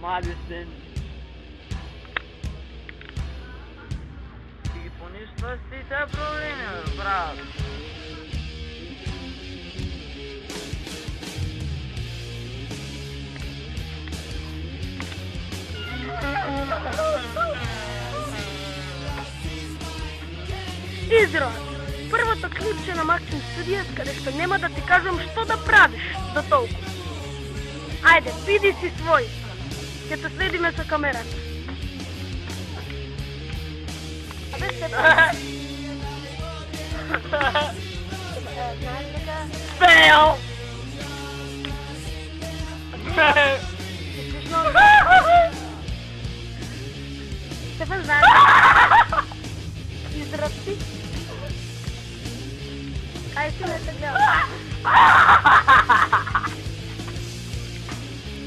Maalesef. Ti puniš vlastite probleme, brat. Израз. Првото клипче на Максим Студијас, каде што нема да ти кажам што да правиш до толку. Ајде, биди си свој. Ќе те следиме со камерата. Абе, Стефан. Знаеш дека... Фейл! Стефан, знаеш дека... Израз си? Кај си не те гледам?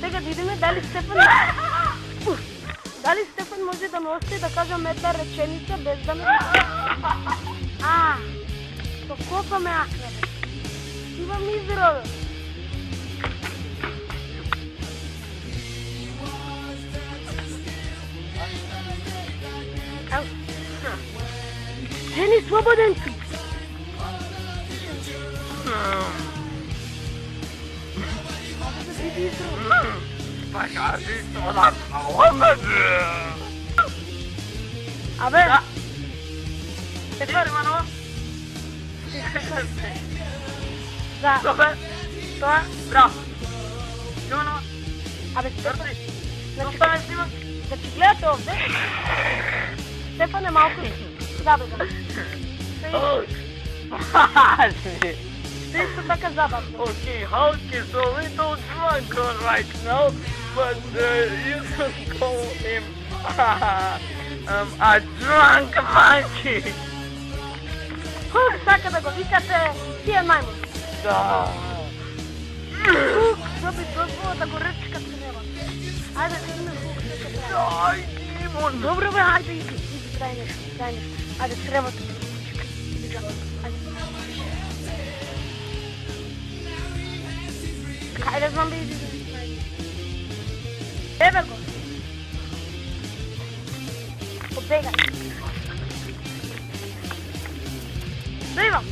Сега да идеме, дали Стефан може да ме остави да кажам една реченица без да ме... То колко ме акне, бе. Имам изрода. Жени, свободен си. Покажи, что на свободе. Абе. Стефан, Иванова. Да. Добре. Това. Браво. Иванова. Абе, Стефан. Значи, да не снима? Значи, гледате овде. Стефан е малко забавен. Ти исто така забавно. Okay, Hulk is a little drunk right now, but you can call him a drunk monkey. Хук сака да го викате тия маймун. Да. Хук доби дозвола да го ръчкат с него. Айде да видим Хук. Дай, Димон. Добре бе, айде иди. Иди, дай нещо. Айде, сребата да го ръчкат. Иди, джаба. Айде. Хайде, знам бе, иди. Ебе го. Побегай. Дойвам.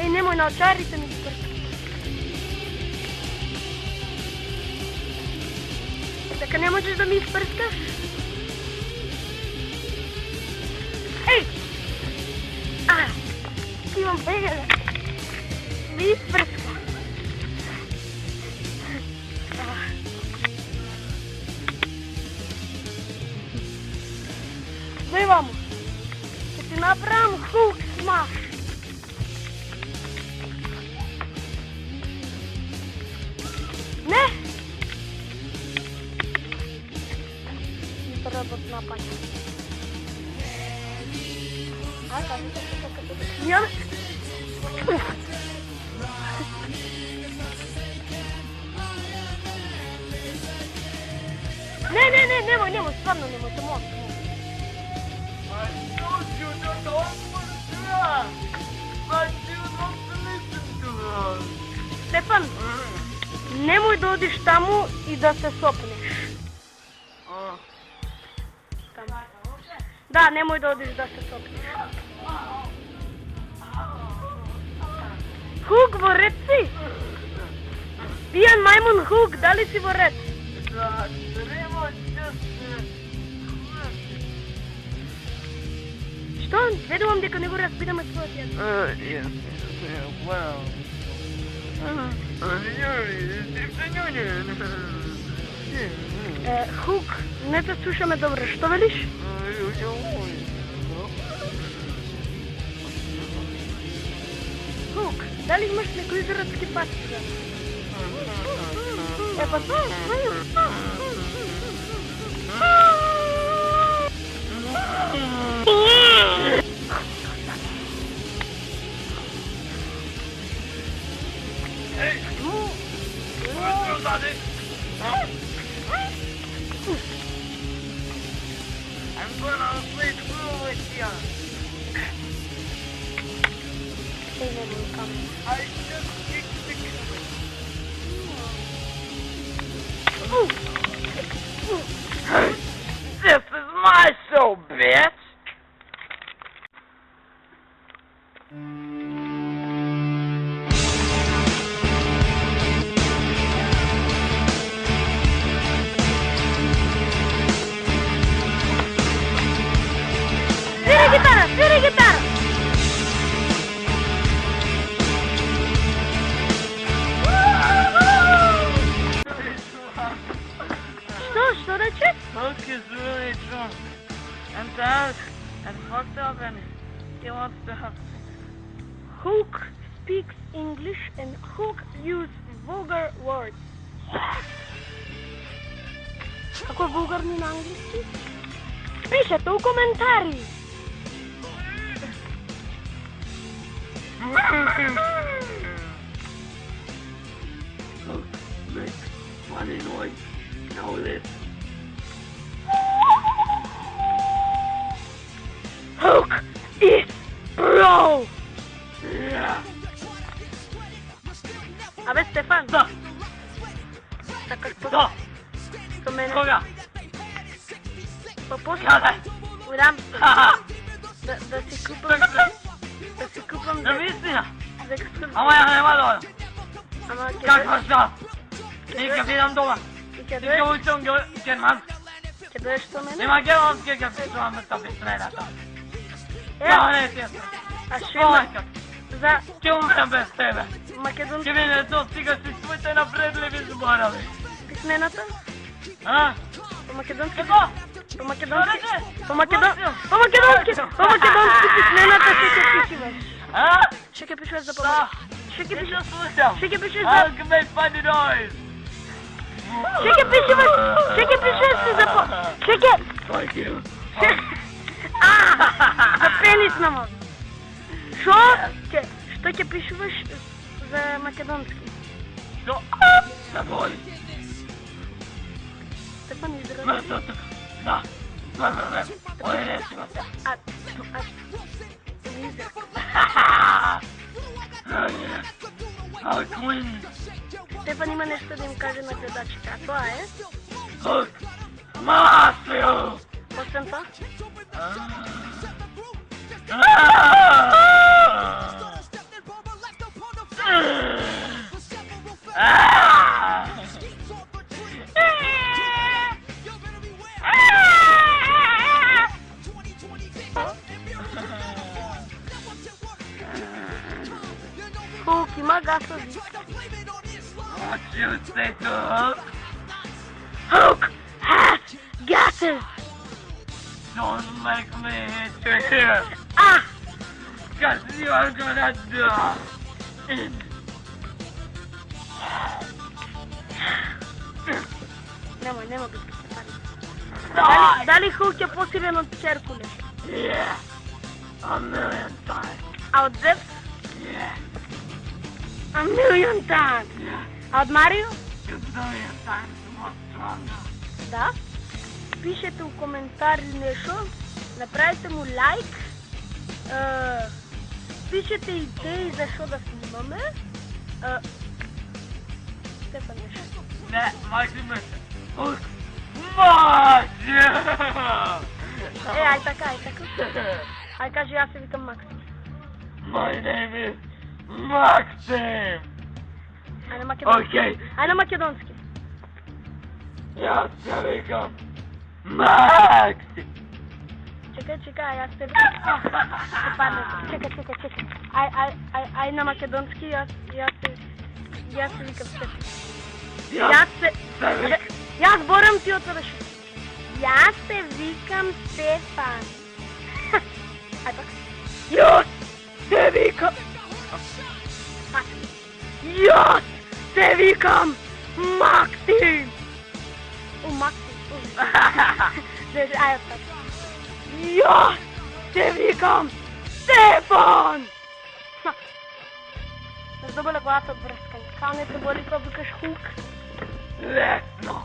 Ей, немoj на очарите ми ги пръскат. Така не можеш да ми изпръскаш? Ей! Имам бегале. Ми изпръска. Дойвам. Ще ти направям Хук смаш. Не! Не трябват напаня. Няма. Немoj, stvarno nemoj, to molim. I told you to don't listen to us, but you don't listen to us. Стефан, немoj да одиш таму и да се сопнеш. Да, немoj да одиш да се сопнеш. Хук, во ред си? Пиян маймун Хук, дали си во ред? Да, треба да се... Што? Ведувам дека не го разбираме својот јазик. Yes, well... Хук, не те слушаме добро, што велиш? Хук, дали имаш некои израелски патица? Па Hey! What's on it? I'm gonna play the fool with you. sustainable economy. I just kicked the camera. Ooh. Hey, this is my show, bitch! Свири гитара! Что рече? Hook is really drunk and tired and fucked up and he wants to have Hook speaks English and Hook use vulgar words. Какой вулгарный на английский? Пишете у комментарии. Hook makes funny noise. Know this. Hook is bro. Yeah. Абе, Стефан. Да. Така що? Да. До мене. Кога? По-после. Казай. Голям. Ха-ха. Да си купам. Так се. Да си купам. Наистина. За екскурзия. Ама я няма да дойда. Ама Каква šta? Нека видам дома. И ке Нека дойдеш? учам германски. Ке дойдеш со мене? Има германски kad se čuvam da bi sredata. Е, Да, не ти jesam. а ще има Полека. за Ще умрем без тебе. македонски Ще видите то, стига си своите напредливи заборави. писмената? А? По македонски? Какво? По македонски? Добре. По македонски? По македонски? По македонски писмената ще ке пишиваш. А? Ще ке пишеш за Да. помощ. Ще ке Не пишеш. те слушам. Ще ке пишеш за... I'll make funny noise. Ще ке пишеш. Ще ке пишеш за... Ще ке... Fuck you. За пенис на мозък. Що ке пишеш за македонски? Що? Забой. Стефан изрази. Мъртво тук. Да. Добре. Ойде си го. А... Израз. Queen. Стефан има нещо да им каже на гледачите, а това е... Hook. Масио. Освен това, Хук има гасови. What you say to Hook? Hook has gases! Don't make me hit you here. Ah! Cause you are gonna die. Няма да се стане. Die. Дали Хук е по-силен от Херкулес? Yeah. A million times. А от Зевс? Yeah. A million times! Yeah. А от Марио? A million times more stronger. Да. Пишете в коментари нещо, направете му лайк, пишете идеи защо да снимаме. Стефан нещо. Не, майки мисля. Hook. Масио. Ай така. Ай кажи, аз се викам Максим. My name is Maxim. Ай на македонски. Okay. Ай на македонски. Я се викам Максим. Чекай, аз те викам. Чекай. Ай на македонски, аз се викам Стефан. Аз борам ти от това. Аз се викам Стефан. Ай пак. Аз се викам. Аз се викам Максим. Максим. Ай пак. Аз се викам Стефан. Не заболя главата от връзкане. Така не те боли, когато викаш Хук. Лесно.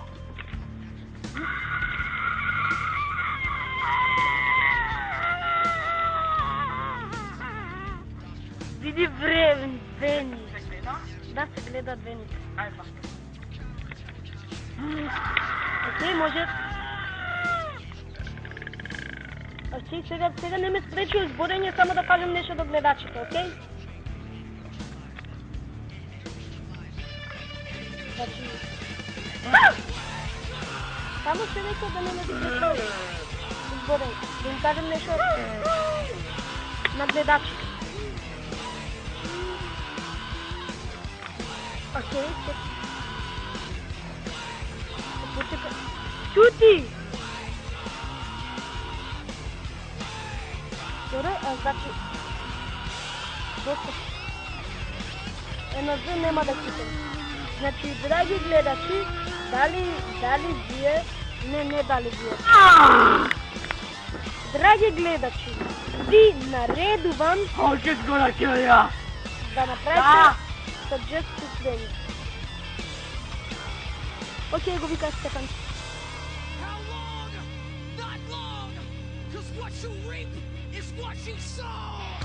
Vidi Veni. Se gleda? Da se gleda Veni. Aj pa. Окей, може. Окей, сега не ме спречи изборење, само да кажем нешто до гледачите, окей? Значи... Само ще рекao да не ме спречи изборење, да им кажем нешто на гледачите. Окей, почекай. Чути! Добре, значи... Доста... Едно за нема да читам. Значи, драги гледачи, дали вие... Не дали вие. Драги гледачи, ви наредувам... Хочеш го да килja! Да направите suggest to friends. Окей, го вика Стефан. How long? Not long! Cause what you reap is what you sow!